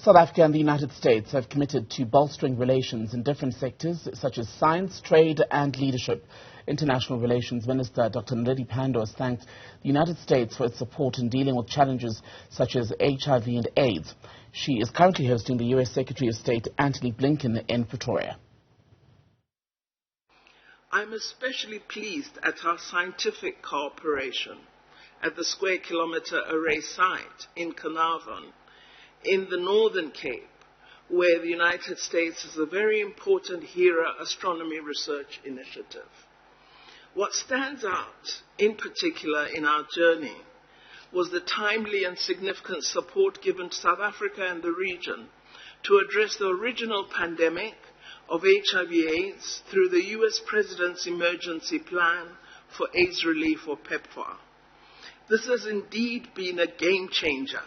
South Africa and the United States have committed to bolstering relations in different sectors such as science, trade and leadership. International Relations Minister Dr Naledi Pandor has thanked the United States for its support in dealing with challenges such as HIV and AIDS. She is currently hosting the US Secretary of State Anthony Blinken in Pretoria. I'm especially pleased at our scientific cooperation at the Square Kilometre Array site in Carnarvon, in the Northern Cape, where the United States is a very important HERA astronomy research initiative. What stands out, in particular in our journey, was the timely and significant support given to South Africa and the region to address the original pandemic of HIV/AIDS through the US President's Emergency Plan for AIDS Relief, or PEPFAR. This has indeed been a game changer,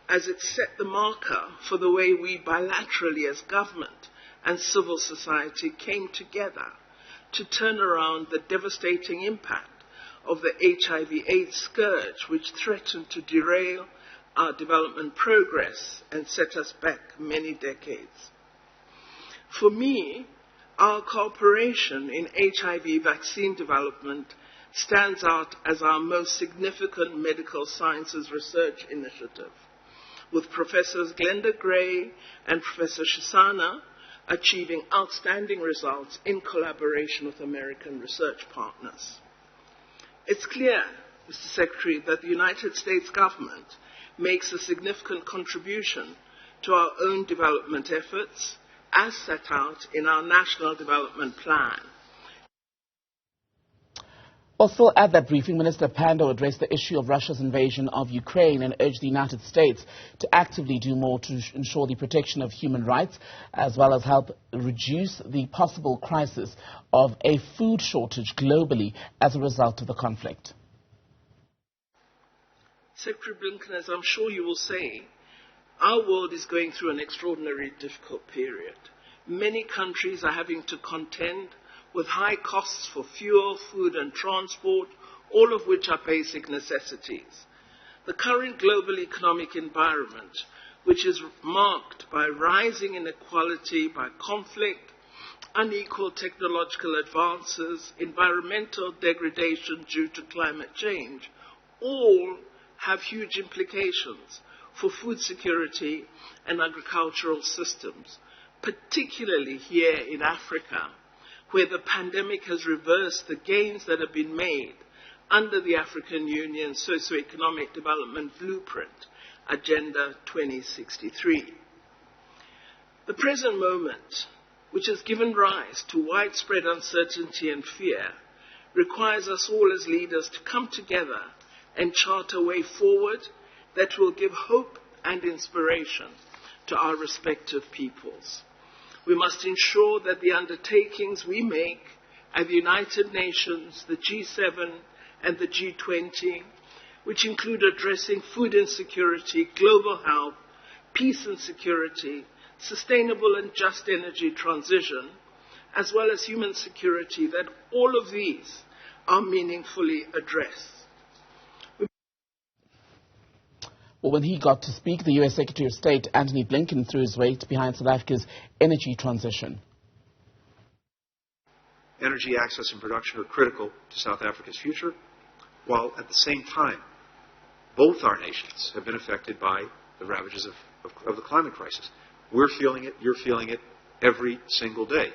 as it set the marker for the way we bilaterally as government and civil society came together to turn around the devastating impact of the HIV/AIDS scourge, which threatened to derail our development progress and set us back many decades. For me, our cooperation in HIV vaccine development stands out as our most significant medical sciences research initiative, with Professors Glenda Gray and Professor Shisana achieving outstanding results in collaboration with American research partners. It's clear, Mr. Secretary, that the United States government makes a significant contribution to our own development efforts as set out in our National Development Plan. Well, still at that briefing, Minister Pandor addressed the issue of Russia's invasion of Ukraine and urged the United States to actively do more to ensure the protection of human rights, as well as help reduce the possible crisis of a food shortage globally as a result of the conflict. Secretary Blinken, as I'm sure you will say, our world is going through an extraordinarily difficult period. Many countries are having to contend with high costs for fuel, food and transport, all of which are basic necessities. The current global economic environment, which is marked by rising inequality, by conflict, unequal technological advances, environmental degradation due to climate change, all have huge implications for food security and agricultural systems, particularly here in Africa, where the pandemic has reversed the gains that have been made under the African Union Socio-Economic Development Blueprint, Agenda 2063. The present moment, which has given rise to widespread uncertainty and fear, requires us all as leaders to come together and chart a way forward that will give hope and inspiration to our respective peoples. We must ensure that the undertakings we make at the United Nations, the G7 and the G20, which include addressing food insecurity, global health, peace and security, sustainable and just energy transition, as well as human security, that all of these are meaningfully addressed. Well, when he got to speak, the US Secretary of State Anthony Blinken threw his weight behind South Africa's energy transition. Energy access and production are critical to South Africa's future, while at the same time, both our nations have been affected by the ravages of the climate crisis. We're feeling it, you're feeling it every single day.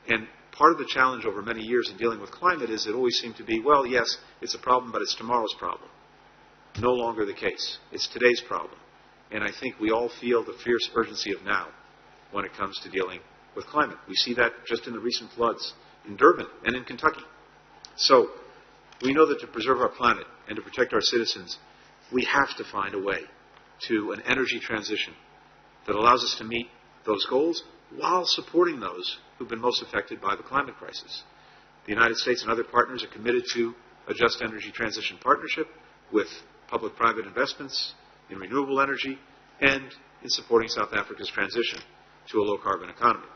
And part of the challenge over many years in dealing with climate is it always seemed to be, well, yes, it's a problem, but it's tomorrow's problem. No longer the case. It's today's problem. And I think we all feel the fierce urgency of now when it comes to dealing with climate. We see that just in the recent floods in Durban and in Kentucky. So we know that to preserve our planet and to protect our citizens, we have to find a way to an energy transition that allows us to meet those goals while supporting those who've been most affected by the climate crisis. The United States and other partners are committed to a Just Energy Transition Partnership with public-private investments in renewable energy and in supporting South Africa's transition to a low-carbon economy.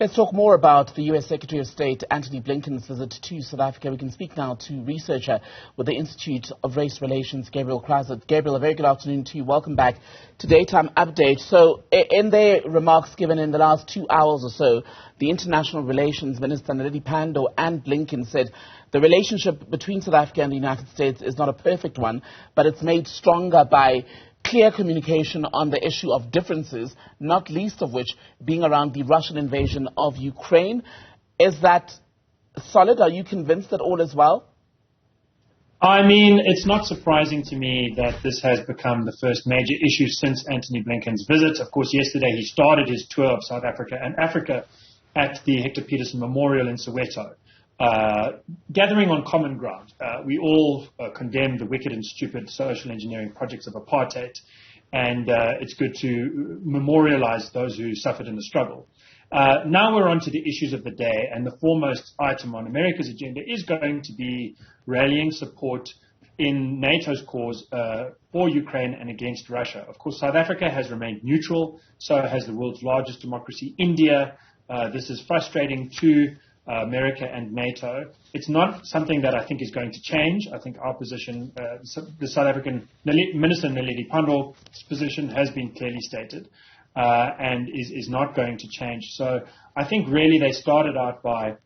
Let's talk more about the U.S. Secretary of State Anthony Blinken's visit to South Africa. We can speak now to researcher with the Institute of Race Relations, Gabriel Crouse. Gabriel, a very good afternoon to you. Welcome back to Daytime Update. So in their remarks given in the last 2 hours or so, the International Relations Minister Naledi Pandor and Blinken said the relationship between South Africa and the United States is not a perfect one, but it's made stronger by clear communication on the issue of differences, not least of which being around the Russian invasion of Ukraine. Is that solid? Are you convinced that all is well? I mean, it's not surprising to me that this has become the first major issue since Anthony Blinken's visit. Of course, yesterday he started his tour of South Africa and Africa at the Hector Peterson Memorial in Soweto. Gathering on common ground. We all condemn the wicked and stupid social engineering projects of apartheid, and it's good to memorialize those who suffered in the struggle. Now we're on to the issues of the day, and the foremost item on America's agenda is going to be rallying support in NATO's cause for Ukraine and against Russia. Of course, South Africa has remained neutral, so has the world's largest democracy, India. This is frustrating to America and NATO. It's not something that I think is going to change. I think our position, the South African Minister Naledi Pandor's position has been clearly stated and is not going to change. So I think really they started out by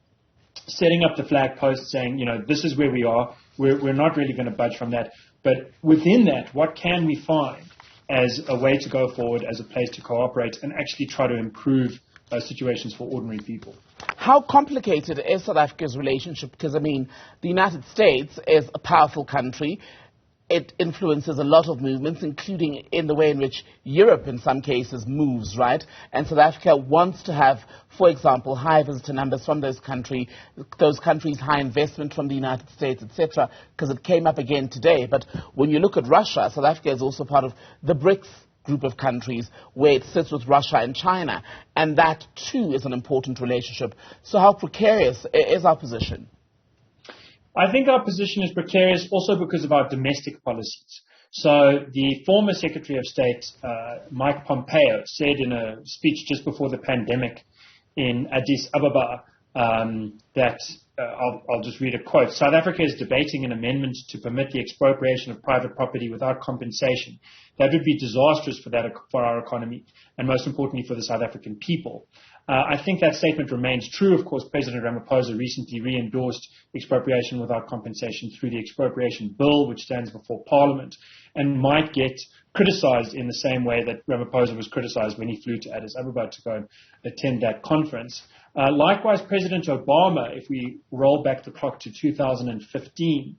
setting up the flag post saying, you know, this is where we are. We're not really going to budge from that. But within that, what can we find as a way to go forward, as a place to cooperate and actually try to improve situations for ordinary people? How complicated is South Africa's relationship? Because, I mean, the United States is a powerful country. It influences a lot of movements, including in the way in which Europe, in some cases, moves, right? And South Africa wants to have, for example, high visitor numbers from those countries, high investment from the United States, etc., because it came up again today. But when you look at Russia, South Africa is also part of the BRICS group of countries where it sits with Russia and China, and that too is an important relationship. So how precarious is our position? I think our position is precarious also because of our domestic policies. So the former Secretary of State, Mike Pompeo, said in a speech just before the pandemic in Addis Ababa that, I'll just read a quote, South Africa is debating an amendment to permit the expropriation of private property without compensation. That would be disastrous for our economy and most importantly for the South African people. I think that statement remains true. Of course, President Ramaphosa recently re-endorsed expropriation without compensation through the expropriation bill, which stands before Parliament, and might get criticized in the same way that Ramaphosa was criticized when he flew to Addis Ababa to go and attend that conference. Likewise, President Obama, if we roll back the clock to 2015,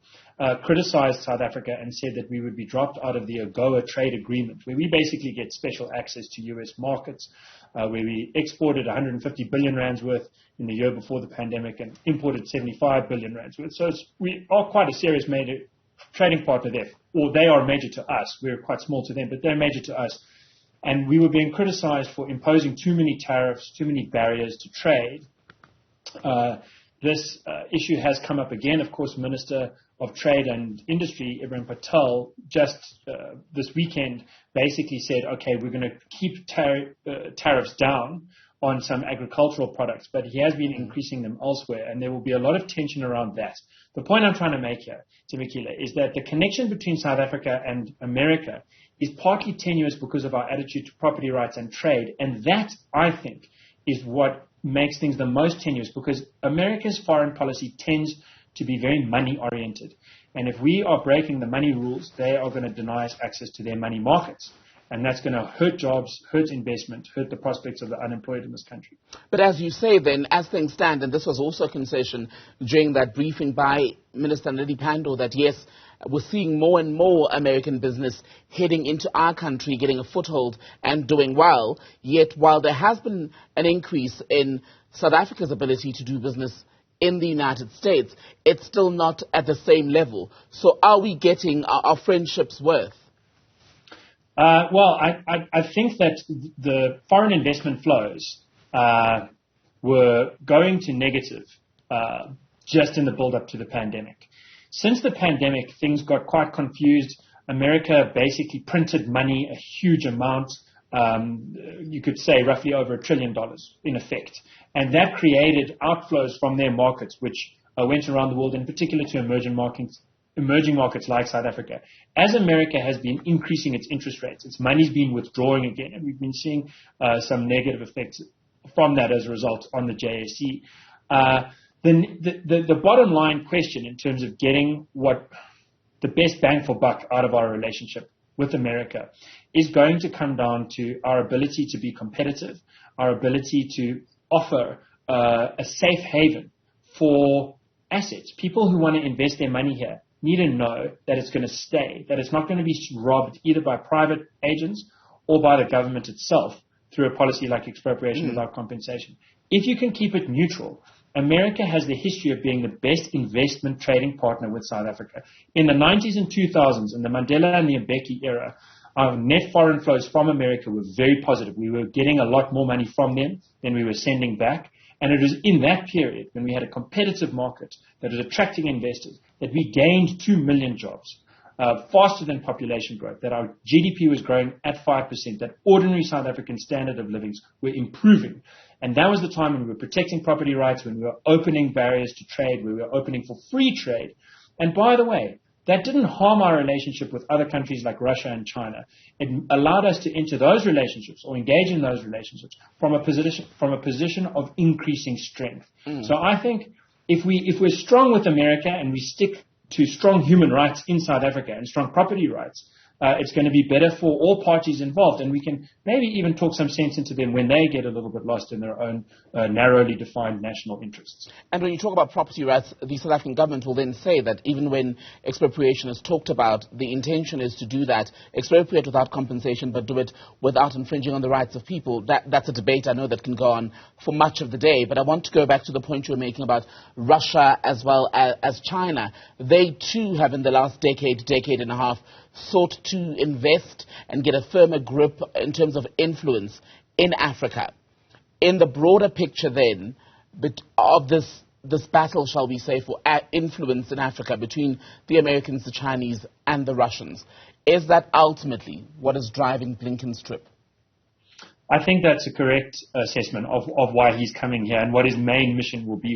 criticized South Africa and said that we would be dropped out of the AGOA trade agreement, where we basically get special access to U.S. markets, where we exported 150 billion rands worth in the year before the pandemic and imported 75 billion rands worth. So we are quite a serious major trading partner there, or they are major to us. We're quite small to them, but they're major to us. And we were being criticized for imposing too many tariffs, too many barriers to trade. This issue has come up again. Of course, Minister of Trade and Industry, Ibrahim Patel, just this weekend basically said, okay, we're going to keep tariffs down on some agricultural products, but he has been increasing them elsewhere, and there will be a lot of tension around that. The point I'm trying to make here, Timikile, is that the connection between South Africa and America is partly tenuous because of our attitude to property rights and trade, and that, I think, is what makes things the most tenuous, because America's foreign policy tends to be very money-oriented. And if we are breaking the money rules, they are going to deny us access to their money markets. And that's going to hurt jobs, hurt investment, hurt the prospects of the unemployed in this country. But as you say then, as things stand, and this was also a concession during that briefing by Minister Naledi Pandor, that yes, we're seeing more and more American business heading into our country, getting a foothold and doing well. Yet while there has been an increase in South Africa's ability to do business in the United States, it's still not at the same level. So are we getting our friendship's worth? Well, I think that the foreign investment flows were going to negative just in the build-up to the pandemic. Since the pandemic, things got quite confused. America basically printed money, a huge amount, you could say roughly over $1 trillion in effect. And that created outflows from their markets, which went around the world, in particular to emerging markets like South Africa. As America has been increasing its interest rates, its money's been withdrawing again, and we've been seeing some negative effects from that as a result on the JSE. The bottom line question in terms of getting what the best bang for buck out of our relationship with America is going to come down to our ability to be competitive, our ability to offer a safe haven for assets. People who want to invest their money here need to know that it's going to stay, that it's not going to be robbed either by private agents or by the government itself through a policy like expropriation without compensation. If you can keep it neutral, America has the history of being the best investment trading partner with South Africa. In the 90s and 2000s, in the Mandela and the Mbeki era, our net foreign flows from America were very positive. We were getting a lot more money from them than we were sending back. And it was in that period, when we had a competitive market that was attracting investors, that we gained 2 million jobs, faster than population growth, that our GDP was growing at 5%, that ordinary South African standard of livings were improving. And that was the time when we were protecting property rights, when we were opening barriers to trade, when we were opening for free trade. And by the way, that didn't harm our relationship with other countries like Russia and China. It allowed us to enter those relationships or engage in those relationships from a position of increasing strength. So I think if we're strong with America and we stick to strong human rights in South Africa and strong property rights, it's going to be better for all parties involved, and we can maybe even talk some sense into them when they get a little bit lost in their own narrowly defined national interests. And when you talk about property rights, the South African government will then say that even when expropriation is talked about, the intention is to do that, expropriate without compensation, but do it without infringing on the rights of people. That's a debate, I know, that can go on for much of the day, but I want to go back to the point you were making about Russia as well as China. They too have in the last decade and a half sought to invest and get a firmer grip in terms of influence in Africa. In the broader picture then of this battle, shall we say, for influence in Africa between the Americans, the Chinese and the Russians, is that ultimately what is driving Blinken's trip? I think that's a correct assessment of why he's coming here, and what his main mission will be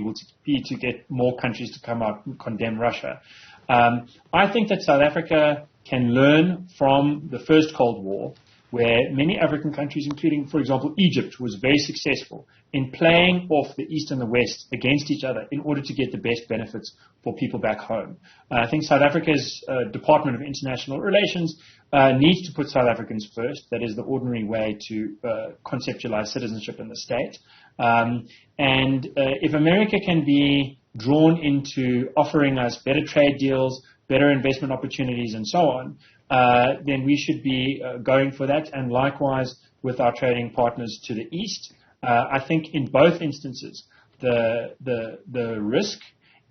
to get more countries to come out and condemn Russia. I think that South Africa can learn from the first Cold War, where many African countries, including, for example, Egypt, was very successful in playing off the East and the West against each other in order to get the best benefits for people back home. I think South Africa's Department of International Relations needs to put South Africans first. That is the ordinary way to conceptualize citizenship in the state. And if America can be drawn into offering us better trade deals, better investment opportunities, and so on, then we should be going for that. And likewise with our trading partners to the east. I think in both instances, the risk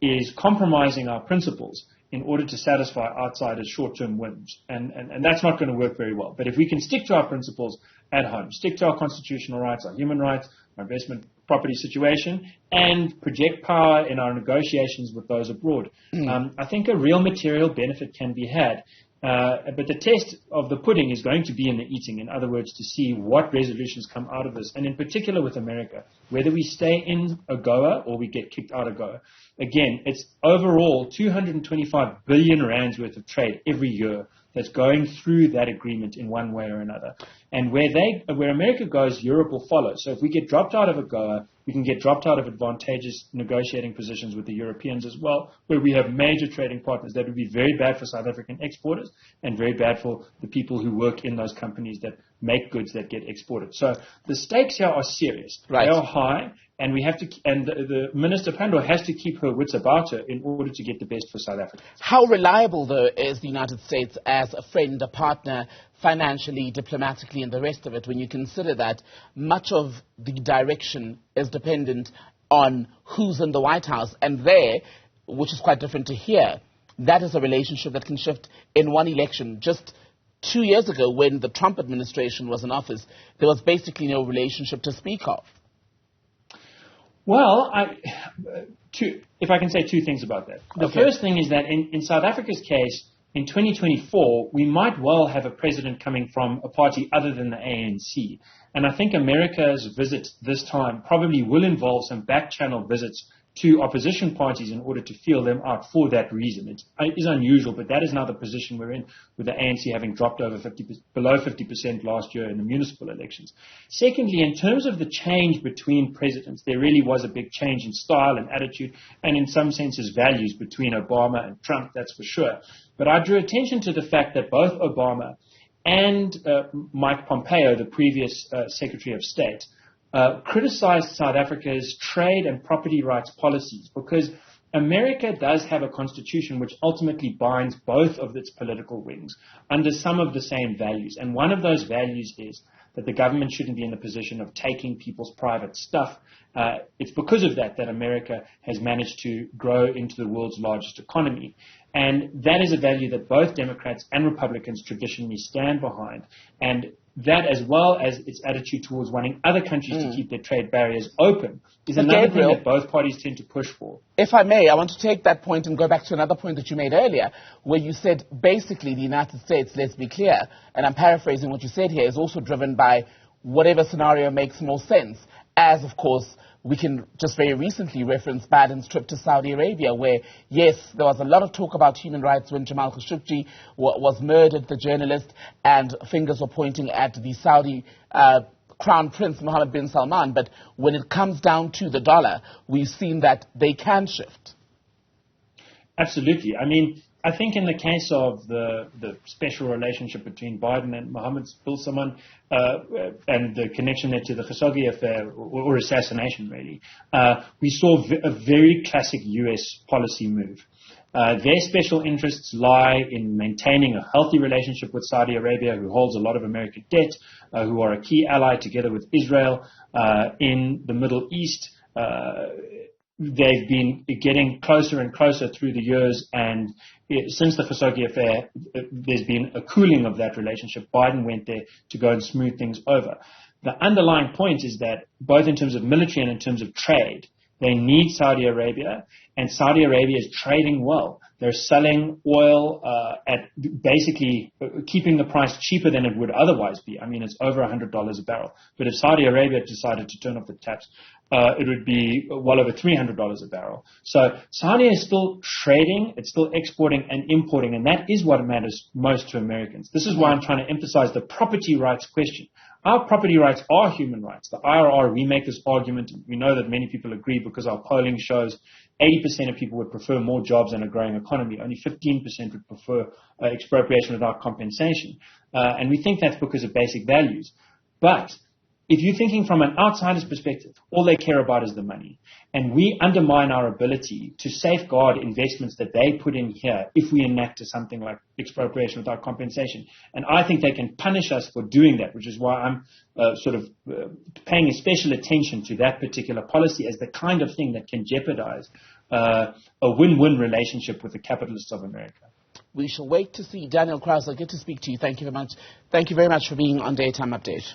is compromising our principles in order to satisfy outsiders' short-term whims. And that's not going to work very well. But if we can stick to our principles at home, stick to our constitutional rights, our human rights, our investment property situation, and project power in our negotiations with those abroad, I think a real material benefit can be had. But the test of the pudding is going to be in the eating. In other words, to see what resolutions come out of this. And in particular with America, whether we stay in AGOA or we get kicked out of AGOA. Again, it's overall 225 billion rands worth of trade every year that's going through that agreement in one way or another. And where America goes, Europe will follow. So if we get dropped out of AGOA, we can get dropped out of advantageous negotiating positions with the Europeans as well, where we have major trading partners. That would be very bad for South African exporters and very bad for the people who work in those companies that make goods that get exported. So the stakes here are serious. Right. They are high, and we have to. And the Minister Pandor has to keep her wits about her in order to get the best for South Africa. How reliable, though, is the United States as a friend, a partner, financially, diplomatically, and the rest of it, when you consider that much of the direction is dependent on who's in the White House? And there, which is quite different to here, that is a relationship that can shift in one election. Just 2 years ago, when the Trump administration was in office, there was basically no relationship to speak of. Well, if I can say two things about that. The first thing is that in South Africa's case, in 2024, we might well have a president coming from a party other than the ANC. And I think America's visit this time probably will involve some back-channel visits to opposition parties in order to feel them out for that reason. It is unusual, but that is now the position we're in, with the ANC having dropped below 50% last year in the municipal elections. Secondly, in terms of the change between presidents, there really was a big change in style and attitude, and in some senses values between Obama and Trump, that's for sure. But I drew attention to the fact that both Obama and Mike Pompeo, the previous Secretary of State, criticized South Africa's trade and property rights policies, because America does have a constitution which ultimately binds both of its political wings under some of the same values. And one of those values is that the government shouldn't be in the position of taking people's private stuff. It's because of that America has managed to grow into the world's largest economy. And that is a value that both Democrats and Republicans traditionally stand behind. And that, as well as its attitude towards wanting other countries to keep their trade barriers open, is another thing that both parties tend to push for. If I may, I want to take that point and go back to another point that you made earlier, where you said basically the United States, let's be clear, and I'm paraphrasing what you said here, is also driven by whatever scenario makes more sense, as, of course, we can just very recently reference Biden's trip to Saudi Arabia, where, yes, there was a lot of talk about human rights when Jamal Khashoggi was murdered, the journalist, and fingers were pointing at the Saudi Crown Prince Mohammed bin Salman. But when it comes down to the dollar, we've seen that they can shift. Absolutely. I mean, I think in the case of the special relationship between Biden and Mohammed bin Salman and the connection there to the Khashoggi affair, or assassination really, we saw a very classic U.S. policy move. Their special interests lie in maintaining a healthy relationship with Saudi Arabia, who holds a lot of American debt, who are a key ally together with Israel in the Middle East. They've been getting closer and closer through the years, and since the Khashoggi affair, there's been a cooling of that relationship. Biden went there to go and smooth things over. The underlying point is that both in terms of military and in terms of trade, they need Saudi Arabia, and Saudi Arabia is trading well. They're selling oil at basically keeping the price cheaper than it would otherwise be. I mean, it's over $100 a barrel. But if Saudi Arabia decided to turn off the taps, it would be well over $300 a barrel. So Saudi is still trading, it's still exporting and importing, and that is what matters most to Americans. This is why I'm trying to emphasize the property rights question. Our property rights are human rights. The IRR, we make this argument, and we know that many people agree because our polling shows 80% of people would prefer more jobs and a growing economy. Only 15% would prefer expropriation without compensation. And we think that's because of basic values. But if you're thinking from an outsider's perspective, all they care about is the money. And we undermine our ability to safeguard investments that they put in here if we enact something like expropriation without compensation. And I think they can punish us for doing that, which is why I'm paying special attention to that particular policy as the kind of thing that can jeopardize a win-win relationship with the capitalists of America. We shall wait to see. Daniel Crouse, I'll get to speak to you. Thank you very much. Thank you very much for being on Daytime Update.